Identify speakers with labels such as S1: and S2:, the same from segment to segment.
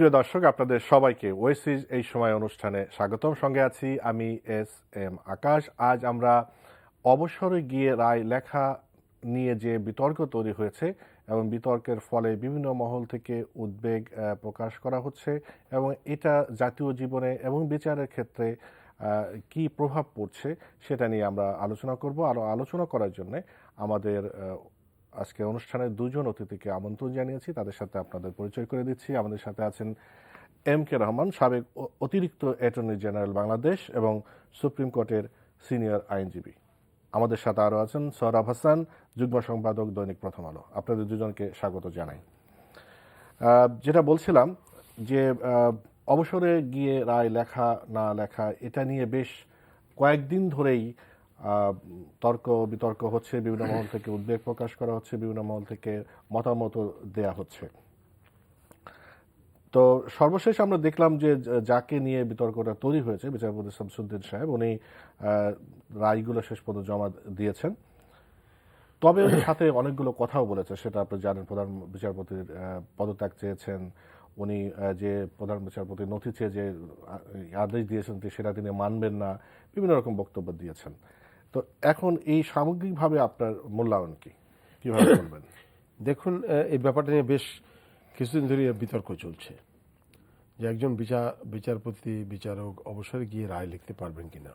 S1: প্রিয় দর্শক, আপনাদের সবাইকে ওয়েসিজ এই সময় অনুষ্ঠানে স্বাগতম। সঙ্গে আছি আমি এস আকাশ। আজ আমরা অবসরে গিয়ে রায় লেখা নিয়ে যে বিতর্ক তৈরি হয়েছে এবং বিতর্কের ফলে বিভিন্ন মহল থেকে উদ্বেগ প্রকাশ করা হচ্ছে এবং এটা জাতীয় জীবনে এবং বিচারের ক্ষেত্রে কি প্রভাব পড়ছে সেটা নিয়ে আমরা আলোচনা করব। আরও আলোচনা করার জন্য আমাদের আজকে অনুষ্ঠানের দুজন অতিথিকে আমন্ত্রণ জানিয়েছি, তাদের সাথে আপনাদের পরিচয় করে দিচ্ছি। আমাদের সাথে আছেন MK রহমান, সাবেক অতিরিক্ত অ্যাটর্নি জেনারেল বাংলাদেশ এবং সুপ্রিম কোর্টের সিনিয়র আইনজীবী। আমাদের সাথে আরও আছেন সোহরাব হাসান, যুগ্ম সম্পাদক, দৈনিক প্রথম আলো। আপনাদের দুজনকে স্বাগত জানাই। যেটা বলছিলাম যে অবসরে গিয়ে রায় লেখা না লেখা এটা নিয়ে বেশ কয়েকদিন ধরেই তর্ক বিতর্ক হচ্ছে, বিভিন্ন মহল থেকে উদ্বেগ প্রকাশ করা হচ্ছে, বিভিন্ন মহল থেকে মতামত দেয়া হচ্ছে। তো সর্বশেষ আমরা দেখলাম যে যাকে নিয়ে বিতর্কটা তৈরি হয়েছে, বিচারপতি শামসুদ্দিন সাহেব, উনি রায়গুলো শেষ পর্যন্ত জমা দিয়েছেন। তবে উনি সাথে অনেকগুলো কথাও বলেছে, সেটা আপনি জানেন। প্রধান বিচারপতির পদত্যাগ চেয়েছেন উনি, যে প্রধান বিচারপতি নথি চেয়ে যে আদেশ দিয়েছেন সেটা তিনি মানবেন না, বিভিন্ন রকম বক্তব্য দিয়েছেন। তো এখন এই সামগ্রিকভাবে আপনার মূল্যায়ন কি, কিভাবে বলবেন?
S2: দেখুন, এই ব্যাপারটা নিয়ে বেশ কিছুদিন ধরে বিতর্ক চলছে যে একজন বিচারক অবসরে গিয়ে রায় লিখতে পারবেন কিনা।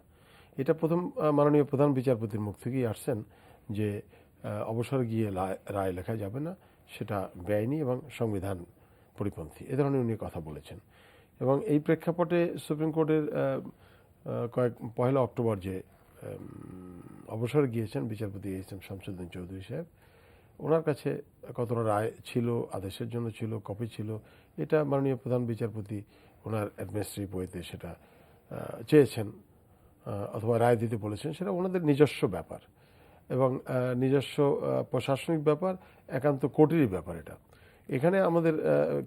S2: এটা প্রথম মাননীয় প্রধান বিচারপতির মুখ থেকেই আসছেন যে অবসরে গিয়ে রায় লেখা যাবে না, সেটা বেআইনি এবং সংবিধান পরিপন্থী, এ ধরনের উনি কথা বলেছেন। এবং এই প্রেক্ষাপটে সুপ্রিম কোর্টের পয়লা অক্টোবর যে অবসরে গিয়েছেন বিচারপতি এইচ.এম. শামসুদ্দিন চৌধুরী সাহেব, ওনার কাছে কতটা রায় ছিল, আদেশের জন্য ছিল, কপি ছিল, এটা মাননীয় প্রধান বিচারপতি ওনার অ্যাডমিনিস্ট্রেটিভ বইতে সেটা চেয়েছেন অথবা রায় দিতে বলেছেন। সেটা ওনাদের নিজস্ব ব্যাপার এবং নিজস্ব প্রশাসনিক ব্যাপার, একান্ত কোর্টেরই ব্যাপার। এখানে আমাদের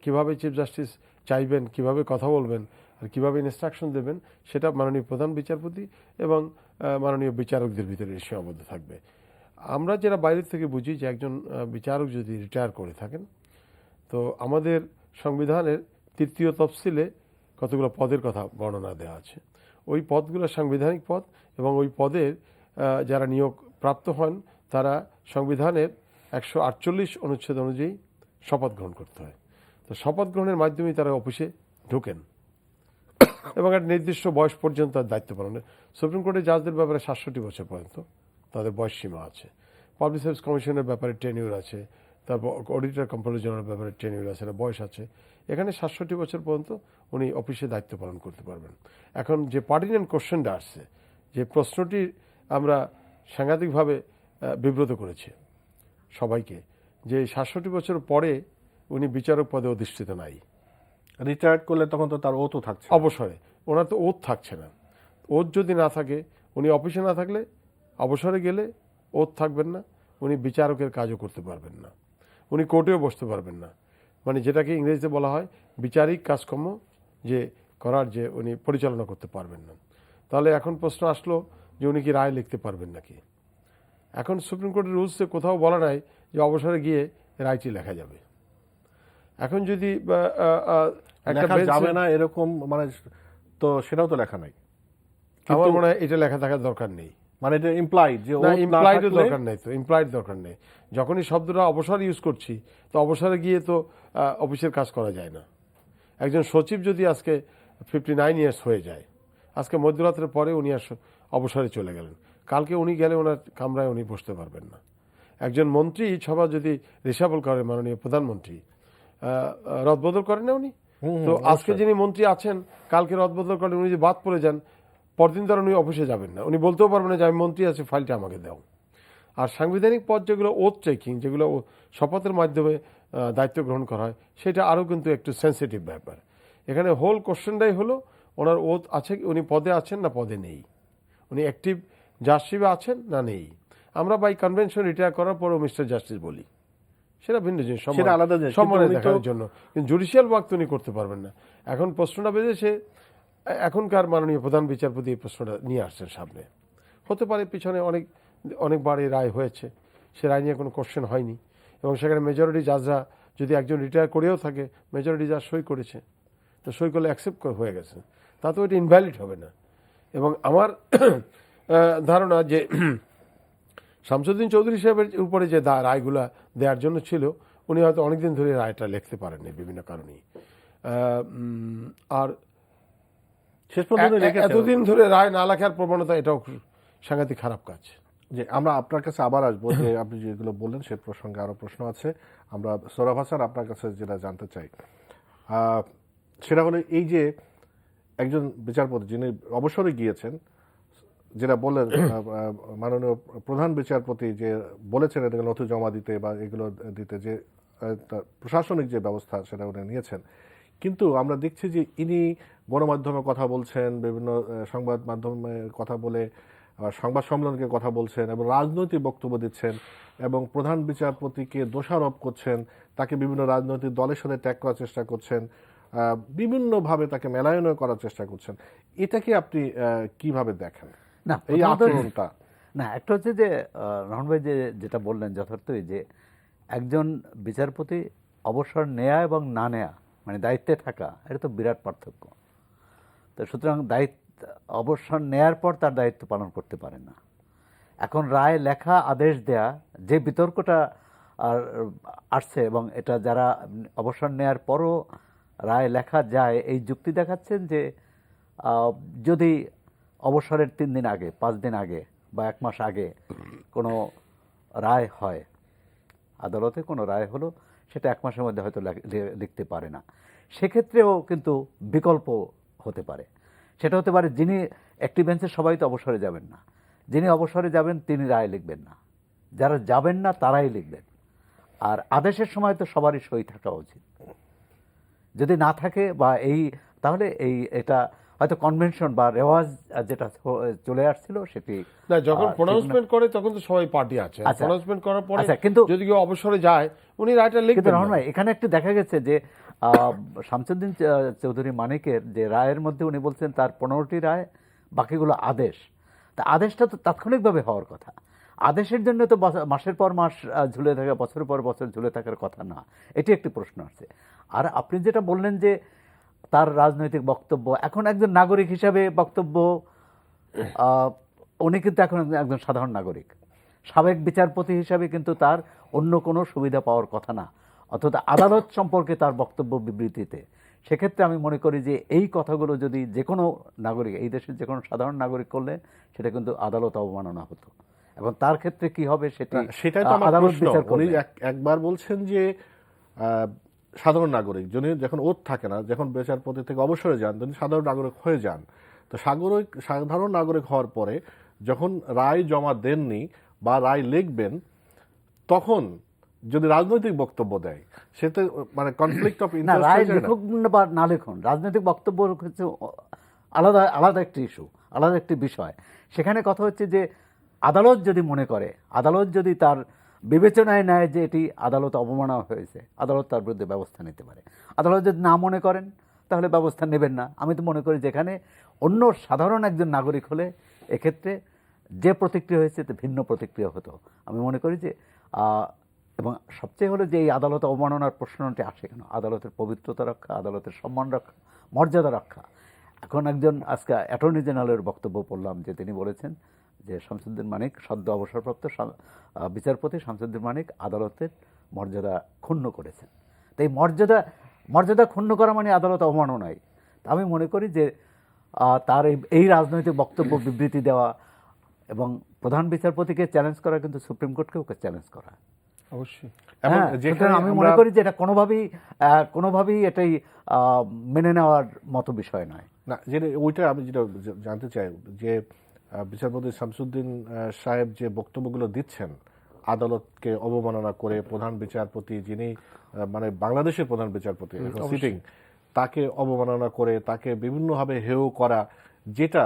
S2: কিভাবে চিফ জাস্টিস চাইবেন, কিভাবে কথা বলবেন আর কিভাবে ইনস্ট্রাকশন দেবেন, সেটা মাননীয় প্রধান বিচারপতি এবং মাননীয় বিচারকদের ভিতরে সীমাবদ্ধ থাকবে। আমরা যারা বাইরের থেকে বুঝি যে একজন বিচারক যদি রিটায়ার করে থাকেন, তো আমাদের সংবিধানের ৩য় তফসিলে কতগুলো পদের কথা বর্ণনা দেওয়া আছে। ওই পদগুলো সাংবিধানিক পদ এবং ওই পদের যারা নিয়োগ প্রাপ্ত হন তারা সংবিধানের ১৪৮ অনুচ্ছেদ অনুযায়ী শপথ গ্রহণ করতে হয়। তো শপথ গ্রহণের মাধ্যমেই তারা অফিসে ঢোকেন এবং একটা নির্দিষ্ট বয়স পর্যন্ত তার দায়িত্ব পালন। সুপ্রিম কোর্টের জাজদের ব্যাপারে ৬৭ বছর পর্যন্ত তাদের বয়স সীমা আছে। পাবলিক সার্ভিস কমিশনের ব্যাপারে টেনিউর আছে, তারপর অডিটর কন্ট্রোলার জেনারেলের ব্যাপারে টেনিউর আছে, বয়স আছে। এখানে ৬৭ বছর পর্যন্ত উনি অফিসে দায়িত্ব পালন করতে পারবেন। এখন যে পার্টিনেন্ট কোশ্চেনটা আসছে, যে প্রশ্নটি আমরা সাংঘাতিকভাবে বিব্রত করেছে সবাইকে, যে ৬৭ বছর পরে উনি বিচারক পদে অধিষ্ঠিত নাই।
S1: রিটায়ার্ড করলে তখন তো তার ওতও থাকছে,
S2: অবসরে ওনার তো ওত থাকছে না। ওত যদি না থাকে, উনি অফিসে না থাকলে, অবসরে গেলে ওত থাকবেন না, উনি বিচারকের কাজও করতে পারবেন না, উনি কোর্টেও বসতে পারবেন না। মানে যেটাকে ইংরেজিতে বলা হয় বিচারিক কাজকর্ম যে করার, যে উনি পরিচালনা করতে পারবেন না। তাহলে এখন প্রশ্ন আসলো যে উনি কি রায় লিখতে পারবেন নাকি। এখন সুপ্রিম কোর্টের রুলসে কোথাও বলা নাই যে অবসরে গিয়ে রায়টি লেখা যাবে। এখন যদি
S1: যাবে না এরকম, মানে তো সেটাও তো লেখা নাই।
S2: আমার মনে হয় এটা লেখা থাকার দরকার নেই।
S1: মানে এটা ইমপ্লাইড, যে
S2: ইমপ্লাইড দরকার নেই। তো ইমপ্লাইড দরকার নেই। যখনই শব্দটা অবসর ইউজ করছি, তো অবসরে গিয়ে তো অফিসের কাজ করা যায় না। একজন সচিব যদি আজকে 59 ইয়ার্স হয়ে যায়, আজকে মধ্যরাত্রের পরে উনি অবসরে চলে গেলেন, কালকে উনি গেলে ওনার কামরায় উনি বসতে পারবেন না। একজন মন্ত্রী সভা যদি রিসাবল করে, মাননীয় প্রধানমন্ত্রী রদবদল করেন না উনি, তো আজকে যিনি মন্ত্রী আছেন কালকে রদবদল করেন, উনি যদি বাদ পড়ে যান, পরদিন ধর উনি অফিসে যাবেন না, উনি বলতেও পারবেন না যে আমি মন্ত্রী আছি, ফাইলটা আমাকে দাও। আর সাংবিধানিক পদ যেগুলো ওথ টেকিং, যেগুলো শপথের মাধ্যমে দায়িত্ব গ্রহণ করা হয়, সেটা আরও কিন্তু একটু সেন্সিটিভ ব্যাপার। এখানে হোল কোশ্চেনটাই হলো ওনার ওথ আছে, উনি পদে আছেন না পদে নেই, উনি অ্যাক্টিভ জাস্টিসে আছেন না নেই। আমরা বাই কনভেনশন রিটায়ার করার পরেও মিস্টার জাস্টিস বলি, সেটা ভিন্ন জিনিস,
S1: আলাদা জিনিস,
S2: সম্মানে দেখানোর জন্য। কিন্তু জুডিশিয়াল ওয়ার্ক তো উনি করতে পারবেন না। এখন প্রশ্নটা বেজেছে, এখনকার মাননীয় প্রধান বিচারপতি এই প্রশ্নটা নিয়ে আসছেন সামনে। হতে পারে পিছনে অনেকবার এই রায় হয়েছে, সে রায় নিয়ে কোনো কোশ্চেন হয়নি এবং সেখানে মেজরিটি জাজরা যদি একজন রিটায়ার করেও থাকে, মেজরিটি জাজ সই করেছে, তো সই করলে অ্যাকসেপ্ট হয়ে গেছে, তাতে ওইটা ইনভ্যালিড হবে না। এবং আমার ধারণা যে শামসুদ্দিন চৌধুরী সাহেবের উপরে যে রায়গুলা দেওয়ার জন্য ছিল, উনি হয়তো অনেকদিন ধরে রায়টা লিখতে পারেননি বিভিন্ন কারণেই। আর
S1: শেষ পর্যন্ত
S2: এতদিন ধরে রায় না লেখার প্রবণতা, এটাও সাংঘাতিক খারাপ কাজ।
S1: যে আমরা আপনার কাছে আবার আসবো, যে আপনি যেগুলো বললেন সে প্রসঙ্গে আরো প্রশ্ন আছে। আমরা সোহরাব হাসান আপনার কাছে যেটা জানতে চাই সেটা হলো এই যে একজন বিচারপতি যিনি অবসরে গিয়েছেন, যেটা বললেন মাননীয় প্রধান বিচারপতি যে বলেছেন এটাকে নথি জমা দিতে বা এগুলো দিতে, যে প্রশাসনিক যে ব্যবস্থা সেটা উনি নিয়েছেন, কিন্তু আমরা দেখছি যে ইনি গণমাধ্যমে কথা বলছেন, বিভিন্ন সংবাদ মাধ্যমে কথা বলে, সংবাদ সম্মেলনকে কথা বলছেন এবং রাজনৈতিক বক্তব্য দিচ্ছেন এবং প্রধান বিচারপতিকে দোষারোপ করছেন, তাকে বিভিন্ন রাজনৈতিক দলের সাথে ত্যাগ করার চেষ্টা করছেন, বিভিন্নভাবে তাকে মেলায়ন করার চেষ্টা করছেন। এটাকে আপনি কিভাবে দেখেন,
S3: না
S1: এই আচরণটা?
S3: না, একটা হচ্ছে যে রহমান ভাই যেটা বললেন যথার্থই, যে একজন বিচারপতি অবসর নেয়া এবং না নেয়া, মানে দায়িত্বে থাকা, এটা তো বিরাট পার্থক্য। তো সুতরাং অবসর নেয়ার পর তার দায়িত্ব পালন করতে পারে না। এখন রায় লেখা, আদেশ দেয়া, যে বিতর্কটা আসছে, এবং এটা যারা অবসর নেয়ার পরও রায় লেখা যায়, এই যুক্তি দেখাচ্ছেন যে যদি অবসরের 3 দিন আগে, 5 দিন আগে বা 1 মাস আগে কোনো রায় হয়, আদালতে কোনো রায় হলো, সেটা 1 মাসের মধ্যে হয়তো লিখতে পারে না। সেক্ষেত্রেও কিন্তু বিকল্প হতে পারে। সেটা হতে পারে যিনি একটি বেঞ্চের সবাই তো অবসরে যাবেন না, যিনি অবসরে যাবেন তিনি রায় লিখবেন না, যারা যাবেন না তারাই লিখবেন। আর আদেশের সময় তো সবারই সই থাকা উচিত। যদি না থাকে বা তাহলে এটা হয়তো কনভেনশন বা রেওয়াজ যেটা চলে আসছিল সেটি
S2: না, যখন প্রোনাউন্সমেন্ট করে তখন তো সবাই পার্টি আছে, প্রোনাউন্সমেন্ট করার পরে কিন্তু যদি কেউ অবসরে যায় উনি রায়টা লিখবেন।
S3: রহমান ভাই, এখানে একটু দেখা গেছে যে শামসুদ্দিন চৌধুরী মানিকের যে রায়ের মধ্যে উনি বলছেন তার 15টি রায়, বাকিগুলো আদেশ। তা আদেশটা তো তাৎক্ষণিকভাবে হওয়ার কথা। আদেশের জন্য তো মাসের পর মাস ঝুলে থাকা, বছরের পর বছর ঝুলে থাকার কথা না। এটি একটি প্রশ্ন আছে। আর আপনি যেটা বললেন যে তার রাজনৈতিক বক্তব্য, এখন একজন নাগরিক হিসাবে বক্তব্য, উনি কিন্তু এখন একজন সাধারণ নাগরিক। সাবেক বিচারপতি হিসাবে কিন্তু তার অন্য কোনো সুবিধা পাওয়ার কথা না, অর্থাৎ আদালত সম্পর্কে তার বক্তব্য বিবৃতিতে। সেক্ষেত্রে আমি মনে করি যে এই কথাগুলো যদি যে কোনো নাগরিক, এই দেশের যে কোনো সাধারণ নাগরিক করলে সেটা কিন্তু আদালত অবমাননা হতো। এবং তার ক্ষেত্রে কি হবে
S1: সেটাই তো আমার প্রশ্ন। উনি একবার বলছেন যে সাধারণ নাগরিক, যিনি যখন ওত থাকে না, যখন বিচারপতি থেকে অবসরে যান, তিনি সাধারণ নাগরিক হয়ে যান। তো সাধারণ নাগরিক হওয়ার পরে যখন রায় জমা দেননি বা রায় লিখবেন, তখন যদি রাজনৈতিক বক্তব্য দেয়, সেটা মানে কনফ্লিক্ট অফ ইন্টারেস্ট।
S3: রায় লিখুক বা না লিখুন, রাজনৈতিক বক্তব্য হচ্ছে আলাদা একটি ইস্যু, আলাদা একটি বিষয়। সেখানে কথা হচ্ছে যে আদালত যদি মনে করে, আদালত যদি তার বিবেচনায় নেয় যে এটি আদালত অবমাননা হয়েছে, আদালত তার বিরুদ্ধে ব্যবস্থা নিতে পারে। আদালত যদি না মনে করেন তাহলে ব্যবস্থা নেবেন না। আমি তো মনে করি যেখানে অন্য সাধারণ একজন নাগরিক হলে এক্ষেত্রে যে প্রতিক্রিয়া হয়েছে তা ভিন্ন প্রতিক্রিয়া হতো। আমি মনে করি যে এবং সবচেয়ে হলো যে এই আদালত অবমাননার প্রশ্নটি আসে কেন? আদালতের পবিত্রতা রক্ষা, আদালতের সম্মান রক্ষা, মর্যাদা রক্ষা। এখন আজকে অ্যাটর্নি জেনারেলের বক্তব্য পড়লাম যে তিনি বলেছেন যে শামসুদ্দিন মানিক, সদ্য অবসরপ্রাপ্ত বিচারপতি শামসুদ্দিন মানিক আদালতের মর্যাদা ক্ষুণ্ণ করেছেন। তো এই মর্যাদা ক্ষুণ্ণ করা মানে আদালত অবমাননাই। আমি মনে করি যে তার এই রাজনৈতিক বক্তব্য বিবৃতি দেওয়া এবং প্রধান বিচারপতিকে চ্যালেঞ্জ করা কিন্তু সুপ্রিম কোর্টকেও চ্যালেঞ্জ করা।
S2: অবশ্যই।
S3: আমি মনে করি যে এটা কোনোভাবেই এটাই মেনে নেওয়ার মতো বিষয় নয়।
S1: না, ওইটা আমি যেটা জানতে চাই যে বিচারপতি শামসুদ্দিন সাহেব যে বক্তব্যগুলো দিচ্ছেন আদালতকে অবমাননা করে, প্রধান বিচারপতি যিনি মানে বাংলাদেশের প্রধান বিচারপতি সিটিং, তাকে অবমাননা করে, তাকে বিভিন্নভাবে হেয় করা, যেটা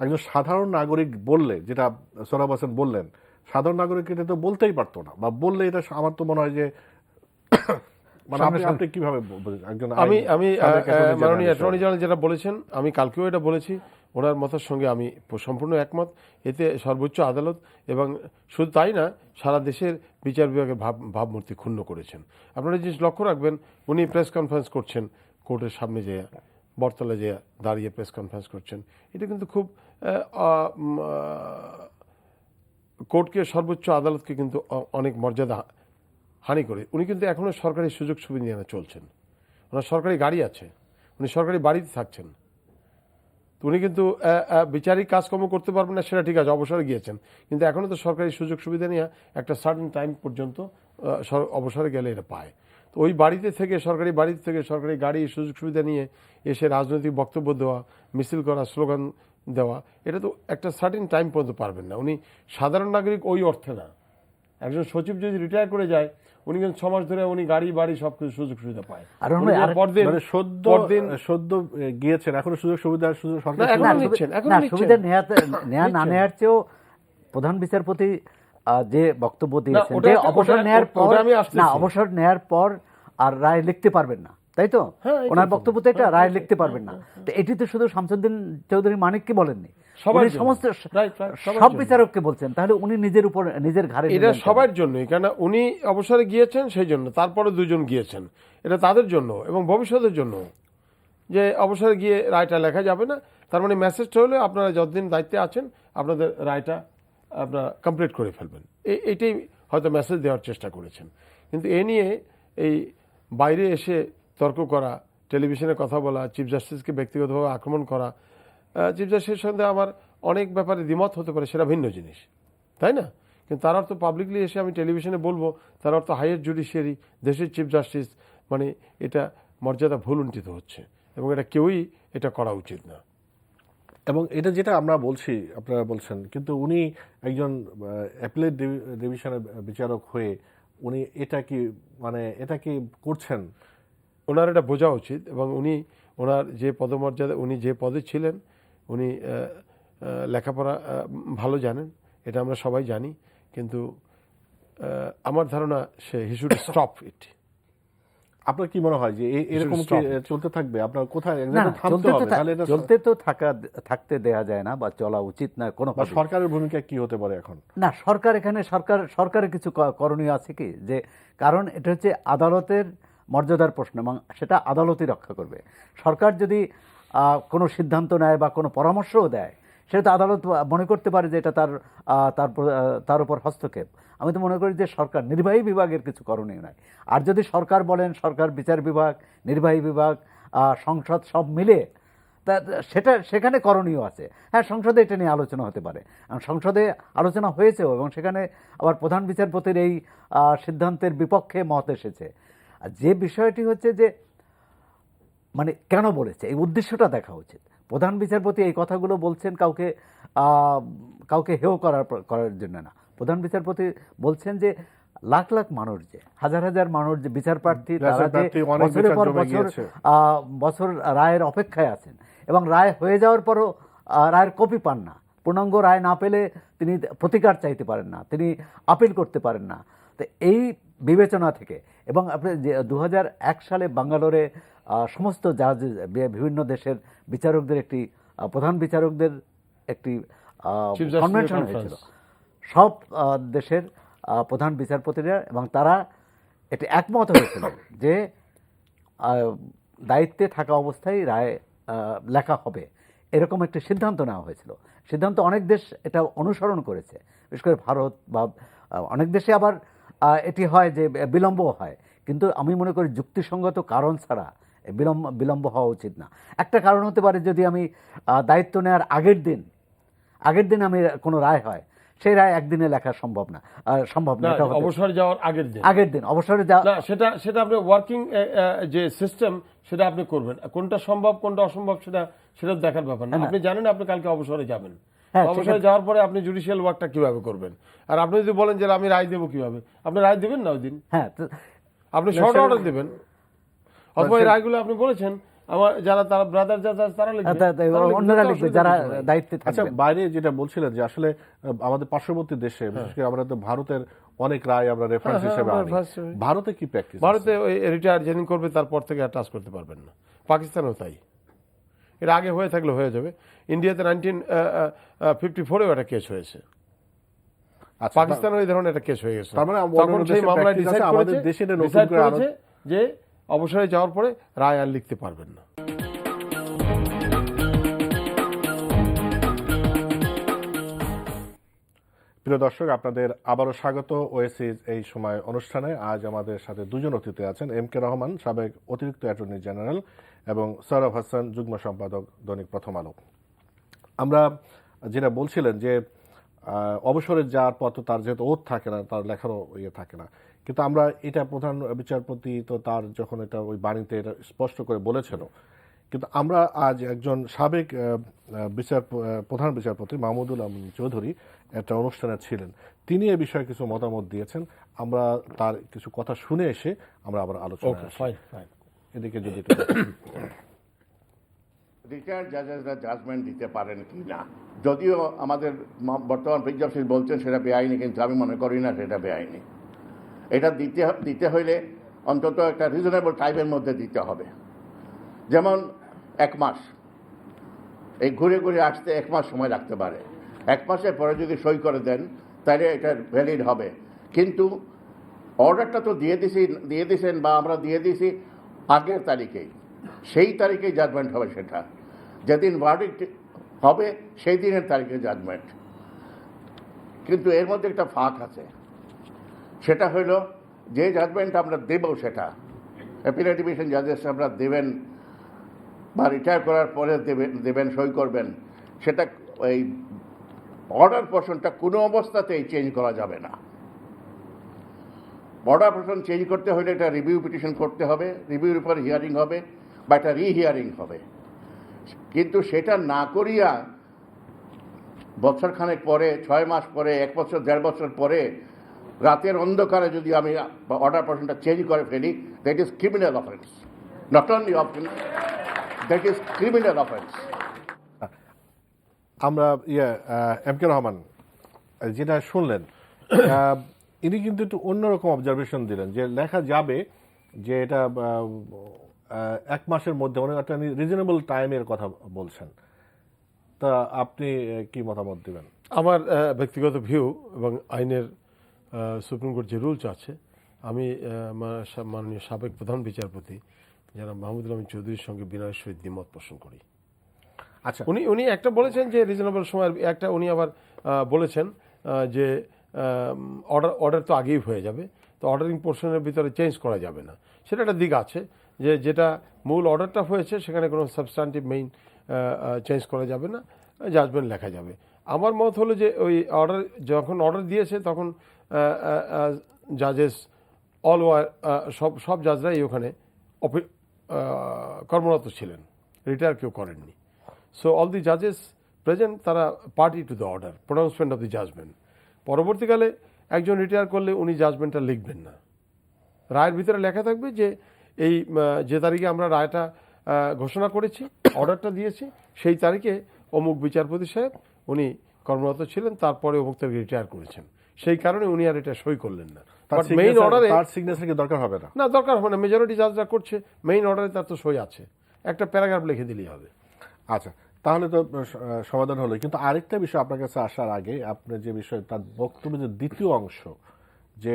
S1: একজন সাধারণ নাগরিক বললে, যেটা সোহরাব হোসেন বললেন, সাধারণ নাগরিক এটা তো বলতেই পারতো না, বা বললে এটা আমার তো মনে হয় যে মানে আপনি কিভাবে একজন
S2: আমি মাননীয় অ্যাটর্নি জেনারেল যেটা বলেছেন, আমি কালকেও এটা বলেছি, ওনার মতের সঙ্গে আমি সম্পূর্ণ একমত। এতে সর্বোচ্চ আদালত এবং শুধু তাই না, সারা দেশের বিচার বিভাগের ভাবমূর্তি ক্ষুণ্ণ করেছেন। আপনারা জিনিস লক্ষ্য রাখবেন, উনি প্রেস কনফারেন্স করছেন, কোর্টের সামনে যে বটতলা যে দাঁড়িয়ে প্রেস কনফারেন্স করছেন, এটা কিন্তু খুব কোর্টকে, সর্বোচ্চ আদালতকে কিন্তু অনেক মর্যাদা হানি করে। উনি কিন্তু এখনো সরকারি সুযোগ সুবিধা নিয়ে চলছেন, ওনার সরকারি গাড়ি আছে, উনি সরকারি বাড়িতে থাকছেন। তো উনি কিন্তু বিচারিক কাজকর্ম করতে পারবেন না, সেটা ঠিক আছে, অবসরে গিয়েছেন, কিন্তু এখনো তো সরকারি সুযোগ সুবিধা নিয়ে একটা সার্টেন টাইম পর্যন্ত অবসরে গেলে এটা পায়। তো ওই বাড়িতে থেকে, সরকারি বাড়িতে থেকে সরকারি গাড়ি সুযোগ সুবিধা নিয়ে এসে রাজনৈতিক বক্তব্য দেওয়া, মিছিল করা, স্লোগান দেওয়া, এটা তো একটা সার্টেন টাইম পর্যন্ত পারবেন না। উনি সাধারণ নাগরিক ওই অর্থে না। একজন সচিব যদি রিটায়ার করে যায়, উনি কিন্তু 6 মাস ধরে উনি গাড়ি বাড়ি সবকিছু সুযোগ সুবিধা পায়।
S3: আর
S2: উনি যে পরদিন
S1: মানে সদ্য গিয়েছেন, এখনো সুযোগ সুবিধা সরকার
S2: না, এখনো নিচ্ছেন, এখনো
S3: না,
S2: নিচ্ছেন।
S3: সুবিধা নেয়া না নেয়ার চেয়েও প্রধান বিচারপতি যে বক্তব্য দিয়েছেন যে অবসর নেয়ার পর, না অবসর নেয়ার পর আর রায় লিখতে পারবেন না, তাই তো? ওনার বক্তব্য তো এটা, রায় লিখতে পারবেন না। তো এটি তো শুধু শামসুদ্দিন চৌধুরী মানিককে বলেননি, উনি সমস্ত সব বিচারককে বলছেন। তাহলে উনি নিজের উপর, নিজের ঘাড়ে,
S2: এটা সবার জন্যই, কেন উনি অবসরে গিয়েছেন সেই জন্য, তারপরে 2 জন গিয়েছেন, এটা তাদের জন্য এবং ভবিষ্যতের জন্য, যে অবসরে গিয়ে রায়টা লেখা যাবে না। তার মানে মেসেজটা হলো আপনারা যতদিন দায়িত্বে আছেন আপনাদের রায়টা আপনারা কমপ্লিট করে ফেলবেন, এইটাই হয়তো মেসেজ দেওয়ার চেষ্টা করেছেন। কিন্তু এ নিয়ে এই বাইরে এসে তর্ক করা, টেলিভিশনে কথা বলা, চিফ জাস্টিসকে ব্যক্তিগতভাবে আক্রমণ করা, চিফ জাস্টিসের সঙ্গে আমার অনেক ব্যাপারে দ্বিমত হতে পারে, সেটা ভিন্ন জিনিস, তাই না? কিন্তু তার অর্থ পাবলিকলি এসে আমি টেলিভিশনে বলবো, তার অর্থ হাইয়েস্ট জুডিশিয়ারি, দেশের চিফ জাস্টিস, মানে এটা মর্যাদা ভুলুণ্ঠিত হচ্ছে এবং এটা কেউই এটা করা উচিত না।
S1: এবং এটা যেটা আমরা বলছি, আপনারা বলছেন, কিন্তু উনি একজন অ্যাপিলেট ডিভিশনের বিচারক হয়ে উনি এটা কি করছেন?
S2: ওনার এটা বোঝা উচিত এবং উনি ওনার যে পদমর্যাদা, উনি যে পদে ছিলেন, উনি লেখাপড়া ভালো জানেন, এটা আমরা সবাই জানি। কিন্তু আমার ধারণা হি শুড স্টপ ইট।
S1: আপনার কি মনে হয় যে এরকম কি চলতে থাকবে? আপনার কোথায়
S3: চলতে তো থাকতে দেয়া যায় না, বা চলা উচিত না কোনো।
S1: সরকারের ভূমিকা কি হতে পারে এখন?
S3: না, সরকার এখানে, সরকারের কিছু করণীয় আছে কি, যে কারণ এটা হচ্ছে আদালতের মর্যাদার প্রশ্ন এবং সেটা আদালতই রক্ষা করবে। সরকার যদি কোনো সিদ্ধান্ত নেয় বা কোনো পরামর্শও দেয়, সেটা তো আদালত মনে করতে পারে যে এটা তার উপর হস্তক্ষেপ। আমি তো মনে করি যে সরকার, নির্বাহী বিভাগের কিছু করণীয় নাই। আর যদি সরকার বলেন, সরকার, বিচার বিভাগ, নির্বাহী বিভাগ, সংসদ সব মিলে, তা সেখানে করণীয় আছে। হ্যাঁ, সংসদে এটা নিয়ে আলোচনা হতে পারে, সংসদে আলোচনা হয়েছেও এবং সেখানে আবার প্রধান বিচারপতির এই সিদ্ধান্তের বিপক্ষে মত এসেছে। আর যে বিষয়টি হচ্ছে যে মানে কেন বলেছে, এই উদ্দেশ্যটা দেখা উচিত। প্রধান বিচারপতি এই কথাগুলো বলছেন কাউকে হেয় করার জন্য না। প্রধান বিচারপতি বলছেন যে লাখ লাখ মানুষ, যে হাজার হাজার মানুষ, যে বিচার প্রার্থী, তারা যে বছরের পর বছর রায়ের অপেক্ষায় আছেন এবং রায় হয়ে যাওয়ার পরও রায়ের কপি পান না। পূর্ণাঙ্গ রায় না পেলে তিনি প্রতিকার চাইতে পারেন না, তিনি আপিল করতে পারেন না। তো এই বিবেচনা থেকে, এবং আপনি 2001 সালে ব্যাঙ্গালোরে সমস্ত জাজ, বিভিন্ন দেশের বিচারকদের একটি, প্রধান বিচারকদের একটি কনভেনশন হয়েছিল, সব দেশের প্রধান বিচারপতিরা, এবং তারা এটি একমত হয়েছিল যে দায়িত্বে থাকা অবস্থায় রায় লেখা হবে, এরকম একটি সিদ্ধান্ত নেওয়া হয়েছিল। সিদ্ধান্ত অনেক দেশ এটা অনুসরণ করেছে, বিশেষ করে ভারত, বা অনেক দেশে আবার এটি হয় যে বিলম্ব হয়। কিন্তু আমি মনে করি যুক্তিসঙ্গত কারণ ছাড়া বিলম্ব হওয়া উচিত না। একটা কারণ হতে পারে, যদি আমি দায়িত্ব নেওয়ার আগের দিন আমি কোনো রায় হয়, সেই রায় একদিনে লেখা সম্ভব না।
S2: অবসর যাওয়ার আগের দিন অবসরে যাওয়া, সেটা আপনি ওয়ার্কিং যে সিস্টেম, সেটা আপনি করবেন। কোনটা সম্ভব কোনটা অসম্ভব সেটা দেখার ব্যাপার না। আপনি জানেন আপনি কালকে অবসরে যাবেন, অবসরে যাওয়ার পরে আপনি জুডিশিয়াল ওয়ার্কটা কিভাবে করবেন? আর আপনি যদি বলেন যে আমি রায় দেবো কিভাবে, আপনি রায় দেবেন না ওই দিন। হ্যাঁ, আপনি শর্ট অর্ডার দেবেন, অথবা এই রায়গুলো আপনি বলেছেন আমার যারা, তারা ব্রাদার তারা লিখবে, যারা দায়িত্বে থাকবে।
S1: আচ্ছা, বাইরে যেটা বলছিলেন যে আসলে আমাদের পার্শ্ববর্তী দেশে, বিশেষ করে আমরা তো ভারতের অনেক রায় আমরা রেফারেন্স হিসেবে আনি। ভারতে কি প্র্যাকটিস?
S2: ভারতে ওই রিটায়ার যেদিন করবে তারপর থেকে আর টাচ করতে পারবেন না। পাকিস্তানেও তাই, এটা আগে হয়ে থাকলে হয়ে যাবে। ইন্ডিয়াতে 1954-এও একটা কেস হয়েছে, পাকিস্তানের এই ধরনের একটা কেস হয়ে গেছে। তখন সেই মামলায় ডিসাইড করেছে যে অবসরে যাওয়ার পরে রায় আর লিখতে পারবেন না।
S1: প্রিয় দর্শক, আপনাদের আবারও স্বাগত ওয়েসিজ এই সময় অনুষ্ঠানে। আজ আমাদের সাথে দুজন অতিথি আছেন, এম কে রহমান, সাবেক অতিরিক্ত অ্যাটর্নি জেনারেল, এবং সৌরভ হাসান, যুগ্ম সম্পাদক, দৈনিক প্রথম আলো। আমরা যেটা বলছিলেন যে অবসরে যাওয়ার পর তো তার যেহেতু ওত থাকে না, তার লেখারও ইয়ে থাকে না, কিন্তু আমরা এটা প্রধান বিচারপতি তো তার যখন এটা ওই বাণীতে এটা স্পষ্ট করে বলেছিল, কিন্তু আমরা আজ একজন সাবেক প্রধান বিচারপতি মাহমুদুল আমিন চৌধুরী একটা অনুষ্ঠানে ছিলেন, তিনি এ বিষয়ে কিছু মতামত দিয়েছেন। আমরা তার কিছু কথা শুনে এসে আমরা আবার আলোচনা এদিকে যদি
S4: রিটায়ার্ড জাজেসরা জাজমেন্ট দিতে পারেন কি না, যদিও আমাদের বর্তমান প্রিন্স জাস্টিস বলছেন সেটা বেআইনি, কিন্তু আমি মনে করি না সেটা বেআইনি। এটা দিতে হইলে অন্তত একটা রিজনেবল টাইমের মধ্যে দিতে হবে। যেমন 1 মাস, এই ঘুরে ঘুরে আসতে 1 মাস সময় লাগতে পারে। 1 মাসের পরে যদি সই করে দেন তাহলে এটা ভ্যালিড হবে। কিন্তু অর্ডারটা তো দিয়ে দিয়েছেন বা আমরা দিয়ে দিয়েছি আগের তারিখেই, সেই তারিখেই জাজমেন্ট হবে। সেটা যেদিন ভার্ডিক্ট হবে সেই দিনের তারিখে জাজমেন্ট। কিন্তু এর মধ্যে একটা ফাঁক আছে, সেটা হলো যে জাজমেন্ট আমরা দেব সেটা অ্যাপিলেট ডিভিশন জাজেস আমরা দেবেন বা রিটায়ার করার পরে দেবেন, সই করবেন, সেটা ওই অর্ডার পোর্শনটা কোনো অবস্থাতেই চেঞ্জ করা যাবে না। অর্ডার পোর্শন চেঞ্জ করতে হলে এটা রিভিউ পিটিশন করতে হবে, রিভিউর উপর হিয়ারিং হবে বা একটা রিহিয়ারিং হবে। কিন্তু সেটা না করিয়া বছরখানেক পরে, 6 মাস পরে, 1 বছর 1.5 বছর পরে রাতের অন্ধকারে যদি আমি অর্ডার পোর্শনটা চেঞ্জ করে ফেলি, that is criminal offence. Not only offence, that is criminal offence.
S1: আমরা এম কে রহমান যেটা শুনলেন, ইনি কিন্তু একটু অন্যরকম অবজারভেশন দিলেন যে লেখা যাবে, যে এটা 1 মাসের মধ্যে, অনেক একটা রিজনেবল টাইমের কথা বলছেন। তা আপনি কি মতামত দিবেন?
S2: আমার ব্যক্তিগত ভিউ এবং আইনের সুপ্রিম কোর্ট যে রুলস আছে, আমি মাননীয় সাবেক প্রধান বিচারপতি যারা মাহমুদুল আমিন চৌধুরীর সঙ্গে বিনয়ের সহিত দ্বিমত পোষণ করি।
S1: আচ্ছা,
S2: উনি একটা বলেছেন যে রিজনেবল সময়, একটা উনি আবার বলেছেন যে অর্ডার তো আগেই হয়ে যাবে, তো অর্ডারিং পোর্শনের ভিতরে চেঞ্জ করা যাবে না। সেটা একটা দিক আছে, যে যেটা মূল অর্ডারটা হয়েছে সেখানে কোনো সাবস্ট্যান্টিভ মেইন চেঞ্জ করা যাবে না, জাজমেন্ট লেখা যাবে। আমার মত হলো যে ওই অর্ডার যখন অর্ডার দিয়েছে তখন জাজেস অল সব জাজরাই ওখানে কর্মরত ছিলেন, রিটায়ার কেউ করেননি। সো অল দি জাজেস প্রেজেন্ট, তারা party to the order, pronouncement of the judgement. পরবর্তীকালে একজন রিটায়ার করলে উনি জাজমেন্টটা লিখবেন না, রায়ের ভিতরে লেখা থাকবে যে এই যে তারিখে আমরা রায়টা ঘোষণা করেছি, অর্ডারটা দিয়েছি, সেই তারিখে অমুক বিচারপতি সাহেব উনি কর্মরত ছিলেন, তারপরে অমুক তারিখে রিটায়ার করেছেন, সেই কারণে উনি আর এটা সই করলেন না। বাট মেইন অর্ডারে
S1: তার সিগনেচার কি দরকার হবে না?
S2: না, দরকার হবে না, মেজরিটি জাজরা করছে, মেইন অর্ডারে তার তো সই আছে, একটা প্যারাগ্রাফ লিখে দিলেই হবে।
S1: আচ্ছা, তাহলে তো সমাধান হলো। কিন্তু আরেকটা বিষয় আপনার কাছে আসার আগে, আপনি যে বিষয় তার বক্তব্যের যে দ্বিতীয় অংশ, যে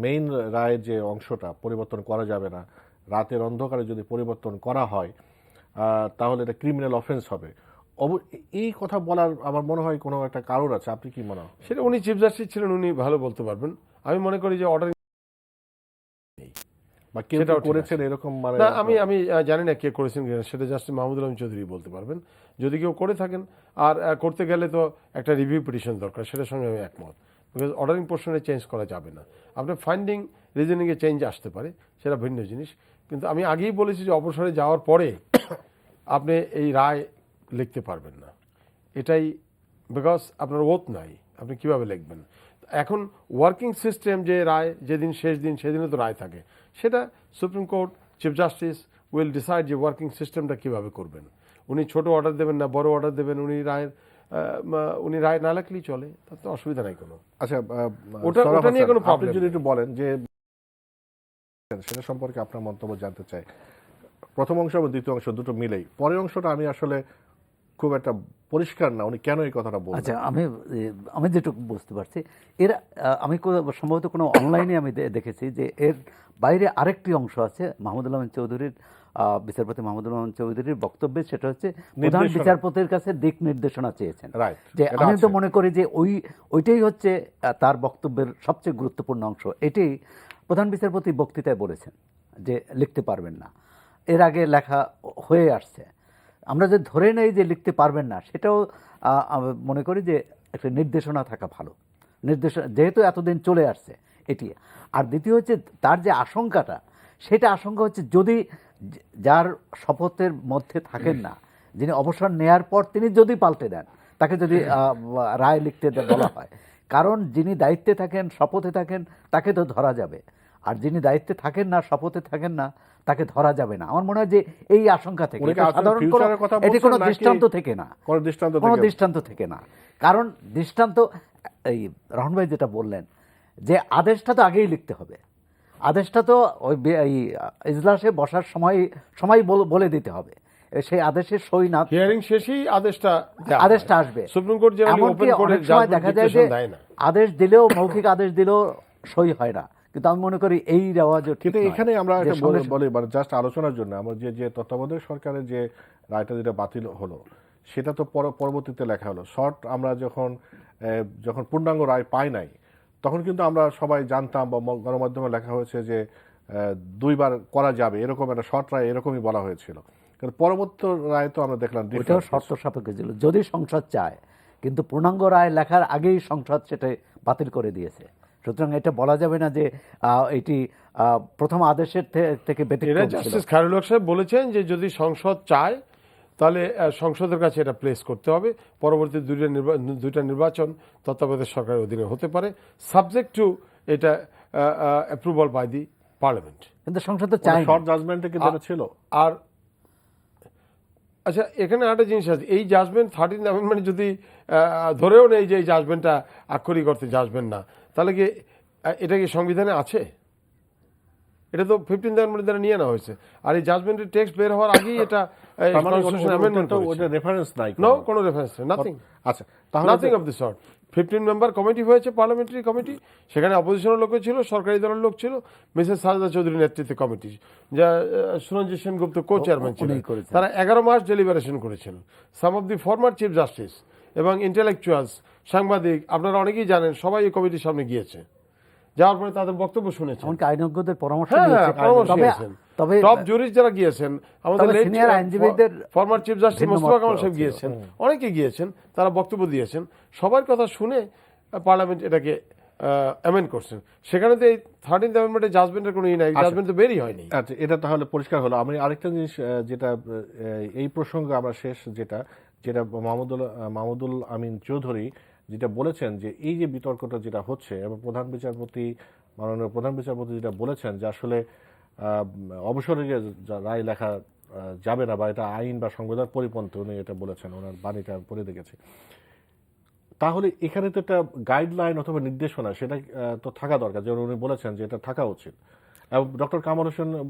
S1: মেইন রায়ের যে অংশটা পরিবর্তন করা যাবে না, রাতের অন্ধকারে যদি পরিবর্তন করা হয় তাহলে এটা ক্রিমিনাল অফেন্স হবে, এই কথা বলার আমার মনে হয় কোনো একটা কারণ আছে। আপনি কি মনে হয়?
S2: সেটা উনি চিফ জাস্টিস ছিলেন, উনি ভালো বলতে পারবেন। আমি মনে করি যে অর্ডার
S1: বা কেউ করেছেন এরকম, মানে
S2: না, আমি জানি না কে করেছেন কিনা, সেটা জাস্টিস মাহমুদুল আমিন চৌধুরী বলতে পারবেন। যদি কেউ করে থাকেন, আর করতে গেলে তো একটা রিভিউ পিটিশন দরকার, সেটার সঙ্গে আমি একমত। বিকজ অর্ডারিং পোর্শনে চেঞ্জ করা যাবে না। আপনার ফাইন্ডিং রিজনিংয়ে চেঞ্জ আসতে পারে, সেটা ভিন্ন জিনিস। কিন্তু আমি আগেই বলেছি যে অবসরে যাওয়ার পরে আপনি এই রায় লিখতে পারবেন না, এটাই, বিকজ আপনার ওত নাই, আপনি কিভাবে লিখবেন? এখন ওয়ার্কিং সিস্টেম, যে রায় যেদিন শেষ দিন সেদিনও তো রায় থাকে, সেটা supreme court chief justice will decide যে ওয়ার্কিং সিস্টেমটা কিভাবে করবেন। উনি ছোট অর্ডার দেবেন না বড় অর্ডার দেবেন, উনি রায় না লেখলেই চলে, তার তো অসুবিধা নাই কোনো।
S1: আচ্ছা,
S2: ওটা নিয়ে কোনো প্রবলেম
S1: যদি একটু বলেন যে সেটা সম্পর্কে আপনার মন্তব্য জানতে চাই। প্রথম অংশ এবং দ্বিতীয় অংশ দুটো মিলেই, পরের অংশটা আমি আসলে খুব একটা পরিষ্কার না উনি কেন এই কথাটা বলছেন।
S3: আচ্ছা, আমি যেটুকু বুঝতে পারছি, এর আমি সম্ভবত কোনো অনলাইনে আমি দেখেছি যে এর বাইরে আরেকটি অংশ আছে মাহমুদুল আমিন চৌধুরীর, বিচারপতি মাহমুদুল আমিন চৌধুরীর বক্তব্যে, সেটা হচ্ছে প্রধান
S1: নির্দেশনা।
S3: বিচারপতির কাছে দিক নির্দেশনা চেয়েছেন।
S1: Right,
S3: যে
S1: এটা
S3: আমি তো
S1: আছে।
S3: মনে করি যে ওইটাই হচ্ছে তার বক্তব্যের সবচেয়ে গুরুত্বপূর্ণ অংশ। এটাই প্রধান বিচারপতি বক্তৃতায় বলেছেন যে লিখতে পারবেন না, এর আগে লেখা হয়ে আসছে। আমরা যে ধরে নেই যে লিখতে পারবেন না, সেটাও আমি মনে করি যে একটা নির্দেশনা থাকা ভালো। নির্দেশনা যেহেতু এতদিন চলে আসছে এটি। আর দ্বিতীয় হচ্ছে তার যে আশঙ্কাটা, সেটা আশঙ্কা হচ্ছে যদি যার শপথের মধ্যে থাকেন না, যিনি অবসর নেয়ার পর তিনি যদি পাল্টে দেন, তাকে যদি রায় লিখতে বলা হয়, কারণ যিনি দায়িত্বে থাকেন, শপথে থাকেন, তাকে তো ধরা যাবে। আর যিনি দায়িত্বে থাকেন না, শপথে থাকেন না, তাকে ধরা যাবে না। আমার মনে হয় যে এই আশঙ্কা থেকে,
S1: উনি কি
S3: এটা
S1: আসলে
S3: সাধারণ
S1: future এর কথা
S3: এটি
S1: বলছেন
S3: কোনো
S1: নাকি
S3: দৃষ্টান্ত থেকে না,
S1: কোনো দৃষ্টান্ত
S3: কোনো
S1: থেকে?
S3: দৃষ্টান্ত থেকে না। কারণ দৃষ্টান্ত, এই রহমান ভাই যেটা বললেন যে আদেশটা তো আগেই লিখতে হবে, আদেশটা তো ওই এই ইজলাসে বসার সময় বলে দিতে হবে। সেই আদেশের সই না,
S2: হিয়ারিং শেষেই আদেশটা দেয়া হয়।
S3: আদেশটা আসবে।
S2: সুপ্রিম কোর্ট যেমন
S3: এমনকি
S2: ওপেন কোর্টে
S3: অনেক সময় দেখা যায় যে
S2: দেয় না।
S3: আদেশ দিলেও, মৌখিক আদেশ দিলেও সই হয় না। কিন্তু আমি মনে করি এই রেওয়াজও ঠিক
S1: কিন্তু
S3: নয়।
S1: এখানে আমরা
S3: যে
S1: একটা
S3: সঙ্গে-
S1: বলি মানে জাস্ট আলোচনার জন্য, আমার যে তত্ত্বাবধায়ক সরকারের যে রায়টা যেটা বাতিল হলো, সেটা তো পরবর্তীতে লেখা হলো শর্ট। আমরা যখন পূর্ণাঙ্গ রায় পাই নাই, তখন কিন্তু আমরা সবাই জানতাম বা গণমাধ্যমে লেখা হয়েছে যে 2বার করা যাবে, এরকম একটা শর্ট রায় এরকমই বলা হয়েছিল। কিন্তু পরবর্তী রায় তো আমরা দেখলাম
S3: ওইটাও
S1: different।
S3: শর্ত সাপেক্ষ ছিল, যদি সংসদ চায়। কিন্তু পূর্ণাঙ্গ রায় লেখার আগেই সংসদ সেটা বাতিল করে দিয়েছে। সুতরাং এটা বলা যাবে না যে এটি প্রথম আদেশের থেকে
S2: এরা
S3: ব্যতিক্রম ছিল।
S2: জাস্টিস খায়রুল হক সাহেব বলেছেন যে যদি সংসদ চায় তাহলে সংসদের কাছে এটা প্লেস করতে হবে। পরবর্তী দুইটা নির্বাচন তত্ত্বাবধায়ক সরকারের অধীনে হতে পারে, সাবজেক্ট টু এটা অ্যাপ্রুভাল বাই দি পার্লামেন্ট।
S3: কিন্তু সংসদ তো চায়
S1: শর্ট জাজমেন্টে কিন্তু এটা ছিল।
S2: আর আচ্ছা, এখানে একটা জিনিস আছে, এই জাজমেন্ট 13th অ্যামেন্ডমেন্ট যদি ধরেও নেই যে এই জাজমেন্টটা আক্ষরিক অর্থে জাজমেন্ট না, তাহলে কি এটা কি সংবিধানে আছে? এটা তো 15th অ্যামেন্ডমেন্ট দ্বারা নিয়ে নেওয়া হয়েছে। আর এই জাজমেন্টের টেক্সট বের হওয়ার আগেই এটা
S1: তার মানে
S2: কনস্টিটিউশন অ্যামেন্ডমেন্ট
S1: ওটা রেফারেন্স নাই
S2: নো, কোনো রেফারেন্স নেই, নাথিং,
S1: আচ্ছা, তাহলে
S2: nothing of the sort. 15 member committee হয়েছে, পার্লামেন্টারি কমিটি, সেখানে অপোজিশনের লোক ছিল, সরকারি দলের লোক ছিল, মিসেস সাজদা চৌধুরীর নেতৃত্বে কমিটি, যা সুরঞ্জিত সেনগুপ্ত কো চেয়ারম্যান ছিলেন।
S3: উনিই করেছেন।
S2: তারা 11 মাস ডেলিবারেশন করেছেন। Some of the former chief justice এবং ইন্টেলেকচুয়ালস, সাংবাদিক, আপনারা অনেকেই জানেন, সবাই এই কমিটির সামনে গিয়েছে, যাওয়ার পরে তাদের বক্তব্য শুনেছেন।
S3: এমনকি আইনজ্ঞদের পরামর্শ
S2: হ্যাঁ,
S3: নিয়েছে।
S2: পরামর্শ
S3: তবে-
S2: নিয়েছেন।
S3: তবে
S2: টপ জুরিস্ট যারা গিয়েছেন, আমাদের
S3: তবে senior আইনজীবীদের
S2: ফরমার চিফ জাস্টিস
S3: ভিন্ন
S2: মোস্তফা
S3: মত
S2: কামাল সাহেব
S3: ছিল।
S2: গিয়েছেন, অনেকে গিয়েছেন, তারা বক্তব্য দিয়েছেন, সবার কথা শুনে পার্লামেন্ট এটাকে অ্যামেন্ড করছেন। সেখানে তো এই 13th অ্যামেন্ডমেন্টের জাজমেন্টের কোনো নাই, জাজমেন্ট তো বেরই হয়নি।
S1: আচ্ছা, এটা তাহলে পরিষ্কার হলো। আমি আরেকটা জিনিস যেটা এই প্রসঙ্গে আমরা শেষ যেটা মাহমুদুল আমিন চৌধুরী যেটা বলেছেন যে এই যে বিতর্কটা যেটা হচ্ছে, এবং মাননীয় প্রধান বিচারপতি যেটা বলেছেন যে আসলে অবসরে রায় লেখা যাবে না, বা এটা আইন বা সংবিধান পরিপন্থী, উনি এটা বলেছেন, ওনার বাণীটা পড়ে দেখেছি। তাহলে এখানে তো একটা গাইডলাইন অথবা নির্দেশনা সেটা তো থাকা দরকার, যেমন উনি বলেছেন যে এটা থাকা উচিত। এবং ডক্টর কামাল হোসেন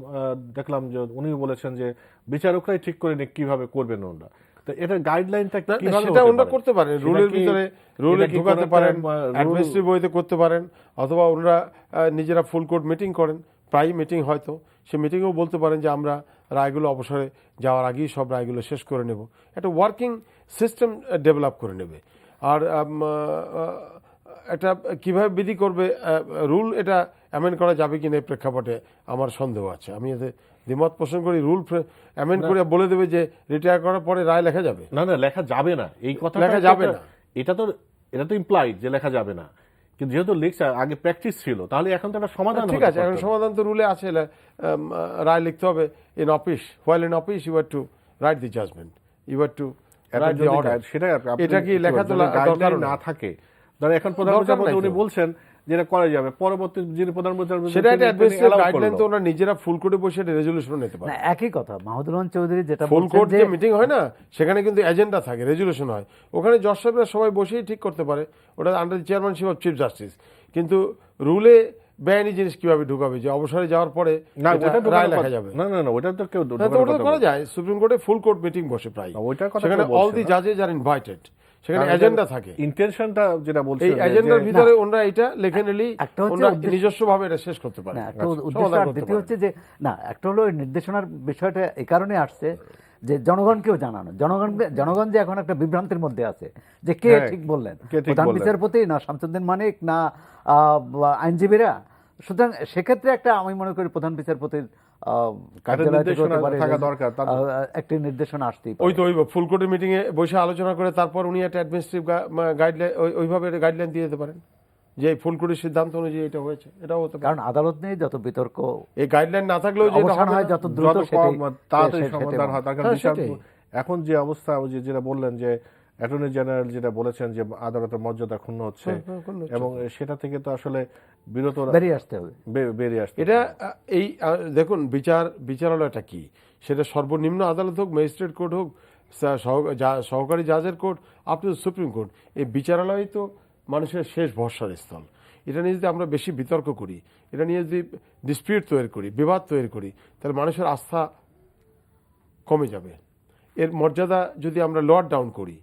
S1: দেখলাম যে উনি বলেছেন যে বিচারকরাই ঠিক করে নিক কিভাবে করবেন ওনারা। তো এটা গাইডলাইনটা কিভাবে
S2: সেটা
S1: হতে
S2: ওনারা
S1: পারে?
S2: করতে পারেন,
S1: সেটা
S2: রুলের
S1: কি-
S2: ভিতরে রুলে
S1: এটা কি
S2: ঢোকাতে
S1: কোনো
S2: পারেন,
S1: একটা,
S2: অ্যাডমিনিস্ট্রেটিভ বইতে করতে পারেন, অথবা ওনারা নিজেরা ফুল কোর্ট মিটিং করেন, প্রায় মিটিং হয়তো, সে মিটিংয়েও বলতে পারেন যে আমরা রায়গুলো অবসরে যাওয়ার আগেই সব রায়গুলো শেষ করে নেব। একটা ওয়ার্কিং সিস্টেম ডেভেলপ করে নেবে। আর এটা কিভাবে বিধি করবে, রুল এটা অ্যামেন্ড করা যাবে কিনা এই প্রেক্ষাপটে আমার সন্দেহ আছে। আমি এতে দ্বিমত পোষণ করি। রুল অ্যামেন্ড করে বলে দেবে যে রিটায়ার করার পরে রায় লেখা যাবে
S1: না, লেখা যাবে না, এই কথা
S2: লেখা যাবে না।
S1: এটা তো ইমপ্লাইড যে লেখা যাবে না, কিন্তু যেহেতু লিখছে আগে প্র্যাকটিস ছিল, তাহলে এখন তো একটা সমাধান
S2: ঠিক
S1: হতে
S2: আছে, এখন
S1: পারতো।
S2: সমাধান তো রুলে আছে, রায় লিখতে হবে in office, while in office you have to write the judgement, you have to
S1: এখন
S2: রাইট দি
S1: যদি
S2: অর্ডার।
S1: সেটাই আপনি
S2: এটা কি লেখা তো
S1: যদি guideline
S2: দরকার
S1: না থাকে, ধরেন এখন প্রধান
S2: দরকার
S1: বিচারপতি
S2: নাই
S1: উনি
S2: তো।
S1: বলছেন যেটা করা যাবে, পরবর্তী যিনি প্রধান বিচারপতি
S2: সেটা একটা
S1: তিনি
S2: অ্যাডমিনিস্ট্রেটিভ
S1: allow
S2: গাইডলাইন
S1: করলো।
S2: তো ওরা নিজেরা ফুল কোর্টে বসে একটা রেজলিউশন নিতে
S3: না,
S2: পারে।
S3: একই কথা মাহমুদুল আমিন চৌধুরী যেটা
S2: ফুল
S3: বলছেন
S2: কোর্ট
S3: যে
S2: যে মিটিং হয় না, সেখানে কিন্তু এজেন্ডা থাকে, রেজলিউশন হয়, ওখানে জজ সাহেবরা সবাই বসেই ঠিক করতে পারে, ওটা under the chairmanship of chief justice. কিন্তু রুলে বেআইনি জিনিস কিভাবে ঢুকাবে, যে অবসরে যাওয়ার পরে
S1: না
S2: এটা
S1: ওটা
S2: রায় লেখা যাবে।
S1: না না না ওটা তো কেউ
S2: হ্যাঁ, তো ওটা করা যায়। সুপ্রিম কোর্টে ফুল কোর্ট মিটিং বসে প্রায়,
S1: ওইটার কথা
S2: সেখানে
S1: কেউ বলছে
S2: অল দি
S1: না।
S2: জাজেস আর ইনভাইটেড, সেখানে এজেন্ডা থাকে।
S1: ইন্টেনশনটা যেটা বলছে
S2: এই এজেন্ডার ভিতরে ওনারা এটা লেখে নিলেই
S3: একটা হচ্ছে
S2: ওনারা
S3: উদ্দেশ্য-
S2: নিজস্বভাবে এটা শেষ করতে পারে,
S3: না একটা উদ্দেশ্য,
S2: সমাধান
S3: আর
S2: করতে
S3: দ্বিতীয়
S2: পারে।
S3: হচ্ছে যে না একটা হলো ওই নির্দেশনার বিষয়টা এই কারণে আসছে যে জনগণকেও জানানো, জনগণ যে এখন একটা বিভ্রান্তির মধ্যে আছে যে কে
S1: হ্যাঁ,
S3: ঠিক বললেন,
S1: কে ঠিক
S3: প্রধান
S1: বললেন।
S3: বিচারপতি না শামসুদ্দিন মানিক না আইনজীবীরা। সুতরাং সেক্ষেত্রে একটা আমি মনে করি প্রধান বিচারপতির কার্যালয় থেকে হতে
S1: নির্দেশনা
S3: পারে
S1: থাকা
S3: যে,
S1: দরকার, তার-
S3: একটি নির্দেশনা আসতেই
S2: ওই
S3: পারে।
S2: তো ওই ফুল কোর্টের মিটিং এ বসে আলোচনা করে তারপর উনি একটা অ্যাডমিনিস্ট্রেটিভ গাইডলাইন ওইভাবে গাইডলাইন দিয়ে দিতে পারেন যে এই ফুল কোর্টের সিদ্ধান্ত অনুযায়ী এটা হয়েছে, এটাও হতে পারে।
S3: কারণ আদালত নিয়ে যত বিতর্ক
S2: এই গাইডলাইন না থাকলেও যে এটা
S3: অবসান
S2: হবে
S3: হয়
S2: না।
S3: যত দ্রুত
S1: যত
S3: সেটাই
S1: কম তাড়াতাড়ি
S3: সেটাই
S1: সমাধান হয়, তার কারণ
S2: হ্যাঁ,
S1: বিচার
S2: সেটাই।
S1: এখন যে অবস্থা, ওই যে যেটা বললেন যে অ্যাটর্নি জেনারেল যেটা বলেছেন যে আদালতের মর্যাদা ক্ষুণ্ণ হচ্ছে,
S2: ক্ষুণ্ণ হচ্ছে।
S1: এবং সেটা থেকে তো আসলে বিরত
S3: বেরিয়ে আসতে হবে।
S1: বেরিয়ে আসতে
S2: এটা এই দেখুন বিচারালয়টা কি, সেটা সর্বনিম্ন আদালত হোক, ম্যাজিস্ট্রেট কোর্ট হোক, সহকারী জাজের court, up to supreme court, এই বিচারালয় তো মানুষের শেষ ভরসার স্থল। এটা নিয়ে যদি আমরা বেশি বিতর্ক করি, এটা নিয়ে যদি ডিসপিউট তৈরি করি, বিবাদ তৈরি করি, তাহলে মানুষের আস্থা কমে যাবে। এর মর্যাদা যদি আমরা লোয়ার ডাউন করি,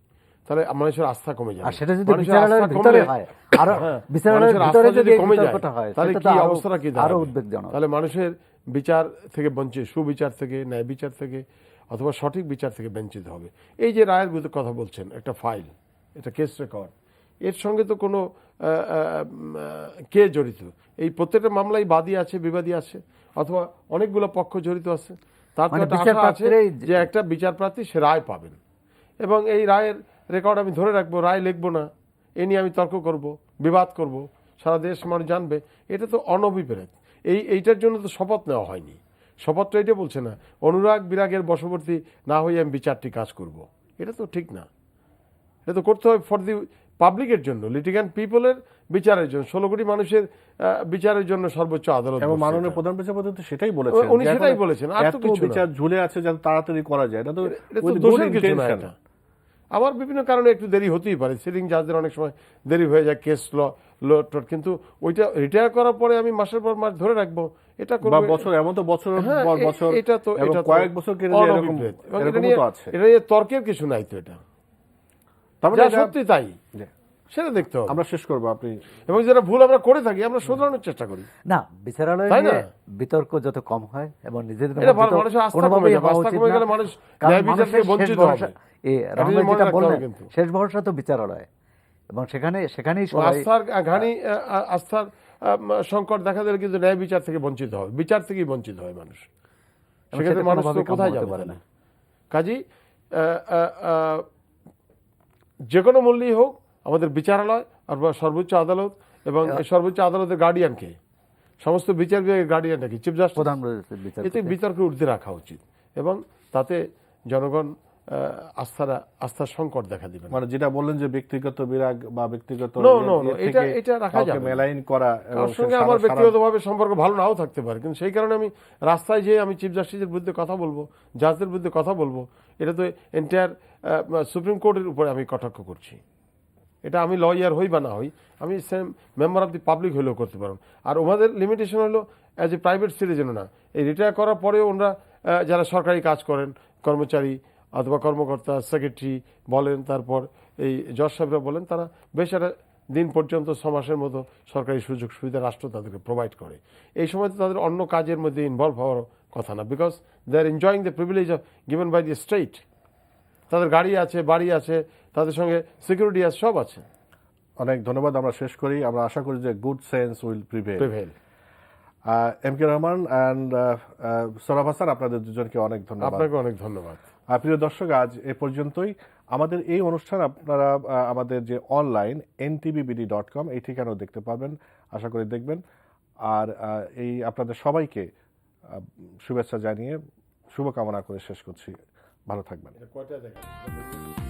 S2: তাহলে মানুষের আস্থা কমে যাবে।
S3: আর সেটা যদি
S2: মানুষের
S3: বিচারালয়ের
S2: আস্থা
S3: ভিতরে
S2: কমলে-
S3: হয়, আর
S2: হ্যাঁ,
S3: বিচারালয়ের
S2: মানুষের
S3: ভিতরে
S2: আস্থা
S3: যদি এই
S2: কমে যায়,
S3: বিতর্কটা হয়,
S2: তাহলে
S3: সেটা
S2: কি
S3: তো
S2: অবস্থাটা কি
S3: আরো
S2: দাঁড়াবে?
S3: উদ্বেগজনক।
S2: তাহলে মানুষের বিচার থেকে বঞ্চিত, সুবিচার থেকে, ন্যায় বিচার থেকে, অথবা সঠিক বিচার থেকে বঞ্চিত হবে। এই যে রায়ের কথা বলছেন, একটা ফাইল, এটা কেস রেকর্ড, এর সঙ্গে তো কোনো কে জড়িত? এই প্রত্যেকটা মামলায় বাদী আছে, বিবাদী আছে, অথবা অনেকগুলো পক্ষ জড়িত আছে। তার তো
S3: মানে
S2: একটা আশা আছে
S3: বিচারপ্রার্থীরাই
S2: যে একটা বিচারপ্রার্থী সে রায় পাবেন, এবং এই রায়ের রেকর্ড আমি ধরে রাখবো, রায় লিখবো না, এ নিয়ে আমি তর্ক করব, বিবাদ করব, সারা দেশ মানুষ জানবে। এটা তো অনভিপ্রেত। এইটার জন্য তো শপথ নেওয়া হয়নি। শপথ তো এটা বলছে না অনুরাগ বিরাগের বশবর্তী না হয়ে আমি বিচারটি কাজ করব। এটা তো ঠিক না। এটা তো করতে হবে ফর দি পাবলিকের জন্য, লিটিগ্যান্ট পিপলের বিচারের জন্য, 16 কোটি মানুষের বিচারের জন্য সর্বোচ্চ আদালত।
S1: এবং
S2: বসছে
S1: মাননীয়
S2: এটা।
S1: প্রধান বিচারপতি তো সেটাই বলেছেন,
S2: উনি
S1: যে
S2: সেটাই
S1: এখন
S2: বলেছেন, আর তো
S1: এত
S2: কিছু না।
S1: বিচার ঝুলে আছে যেন তাড়াতাড়ি করা যায়, এটা তো
S2: এটা তো
S1: with good
S2: দোষের কিছু না
S1: intention।
S2: এটা। আমার বিভিন্ন কারণে একটু দেরি হতেই পারে, সিটিং জাজদের অনেক সময় দেরি হয়ে যায়, কেস কিন্তু ওইটা রিটায়ার করার পরে আমি মাসের পর মাস ধরে রাখবো, এটা
S1: বা
S2: করবে।
S1: বছর, এমন তো বছর
S2: হ্যাঁ,
S1: পর বছর
S2: এটা তো
S1: এবং
S2: এটা তো
S1: কয়েক বছর কেটে যায়, এরকম
S2: অনভিপ্রেত। এবং এটা
S1: এরকমও
S2: নিয়ে
S1: তো আছে।
S2: এটা নিয়ে তর্কের কিছু নাই তো। এটা
S1: তারপরে
S2: যা
S1: এটা-
S2: সত্যি তাই,
S1: জি।
S2: সেটা দেখতে হবে।
S1: আমরা শেষ করবো, আপনি
S2: এবং যারা ভুল আমরা করে থাকি, আমরা শোধরানোর চেষ্টা করি।
S3: না বিচারালয়
S2: তাই না?
S3: নিয়ে বিতর্ক যত কম হয় এবং নিজেদের
S2: এটা
S3: মধ্যে তো
S2: মানুষের আস্থা
S3: কোনোভাবেই
S2: কমে যাবে।
S3: হওয়া
S2: আস্থা
S3: উচিত
S2: কমে
S3: না।
S2: গেলে মানুষ
S3: কারণ
S2: ন্যায় বিচার থেকে
S3: মানুষের
S2: বঞ্চিত
S3: শেষ ভরসা,
S2: হবে।
S3: এই
S2: এটা
S3: রহমান
S2: মনে
S3: যেটা
S2: রাখতে
S3: বললেন,
S2: হবে কিন্তু।
S3: শেষ ভরসা তো বিচারালয়, এবং সেখানেই সবাই
S2: আস্থার ঘানি আস্থার সংকট দেখা দিলে কিন্তু ন্যায় বিচার থেকে বঞ্চিত হবে, বিচার থেকেই বঞ্চিত হয় মানুষ।
S3: এবং
S2: সেক্ষেত্রে
S3: সেটা
S2: মানুষ তো
S3: কোনোভাবেই কাম্য
S2: কোথায়
S3: হতে
S2: যাবে
S3: পারে
S2: তাহলে?
S3: না।
S2: কাজেই যে কোনো মূল্যেই হোক আমাদের বিচারালয় আর সর্বোচ্চ আদালত, এবং এই সর্বোচ্চ আদালতের গার্ডিয়ানকে, সমস্ত বিচার বিভাগের গার্ডিয়ানটা কি চিফ জাস্টিস,
S3: প্রধান বিচারপতি।
S2: এতে বিতর্কের ঊর্ধ্বে রাখা উচিত, এবং তাতে জনগণ আস্থার সংকট দেখা দিবে না।
S1: মানে যেটা বললেন যে ব্যক্তিগত বিরাগ বা ব্যক্তিগত
S2: No,
S1: ইয়ে
S2: no, no,
S1: থেকে
S2: এটা রাখা
S1: কাউকে
S2: যাবে না।
S1: মেলাইন করা, এবং
S2: তার সঙ্গে আমার ব্যক্তিগতভাবে সম্পর্ক ভালো নাও থাকতে পারে, কিন্তু সেই কারণে আমি রাস্তায় যেয়ে আমি চিফ জাস্টিসের বিরুদ্ধে কথা বলবো, জাজদের বিরুদ্ধে কথা বলবো, এটা তো এন্টায়ার সুপ্রিম কোর্টের উপরে আমি কটাক্ষ করছি। এটা আমি লয়ার হই বা না হই, আমি same member of the public হলেও করতে পারবো। আর ওনাদের লিমিটেশন হলো অ্যাজ এ প্রাইভেট সিটিজেনও না, এই রিটায়ার করার পরেও ওনারা যারা সরকারি কাজ করেন, কর্মচারী অথবা কর্মকর্তা, সেক্রেটারি বলেন, তারপর এই জজ সাহেবরা বলেন, তারা বেশ একটা দিন পর্যন্ত 6 মাসের মতো সরকারি সুযোগ সুবিধা রাষ্ট্র তাদেরকে প্রোভাইড করে। এই সময় তো তাদের অন্য কাজের মধ্যে ইনভলভ হওয়ার কথা না, because they are enjoying the privilege of given by the state. তাদের গাড়ি আছে, বাড়ি আছে, তাদের সঙ্গে সিকিউরিটি আছে, সব আছে।
S1: অনেক ধন্যবাদ। আমরা শেষ করি। আমরা আশা করি যে good sense will prevail. M K Rahman and Sourav Hasan, আপনাদের দুজনকে অনেক ধন্যবাদ।
S2: আপনাকে অনেক ধন্যবাদ।
S1: প্রিয় দর্শক, আজ এ পর্যন্তই। আমাদের এই অনুষ্ঠান আপনারা আমাদের যে অনলাইন ntvbd.com এই ঠিকানাও দেখতে পাবেন, আশা করি দেখবেন। আর এই আপনাদের সবাইকে শুভেচ্ছা জানিয়ে শুভকামনা করে শেষ করছি। ভালো থাকবেন।
S2: কয়টা দেখা